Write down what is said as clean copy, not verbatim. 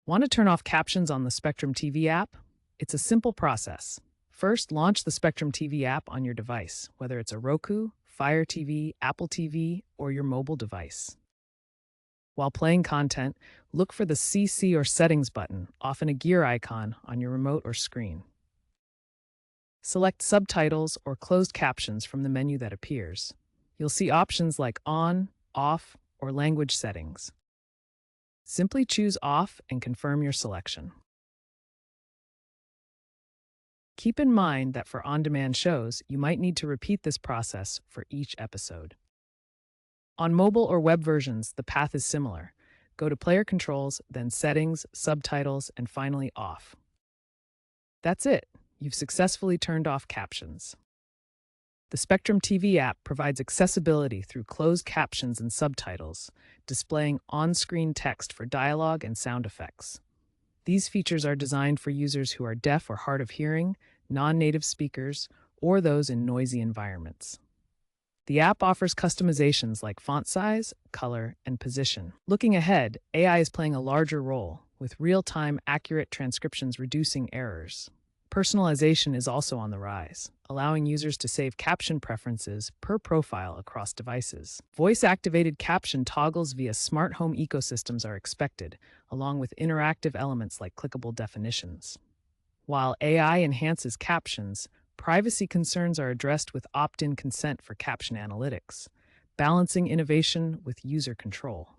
Want to turn off captions on the Spectrum TV app? It's a simple process. First, launch the Spectrum TV app on your device, whether it's a Roku, Fire TV, Apple TV, or your mobile device. While playing content, look for the CC or Settings button, often a gear icon, on your remote or screen. Select Subtitles or Closed Captions from the menu that appears. You'll see options like On, Off, or Language Settings. Simply choose Off and confirm your selection. Keep in mind that for on-demand shows, you might need to repeat this process for each episode. On mobile or web versions, the path is similar. Go to Player Controls, then Settings, Subtitles, and finally Off. That's it. You've successfully turned off captions. The Spectrum TV app provides accessibility through closed captions and subtitles, displaying on-screen text for dialogue and sound effects. These features are designed for users who are deaf or hard of hearing, non-native speakers, or those in noisy environments. The app offers customizations like font size, color, and position. Looking ahead, AI is playing a larger role, with real-time, accurate transcriptions reducing errors. Personalization is also on the rise, allowing users to save caption preferences per profile across devices. Voice-activated caption toggles via smart home ecosystems are expected, along with interactive elements like clickable definitions. While AI enhances captions, privacy concerns are addressed with opt-in consent for caption analytics, balancing innovation with user control.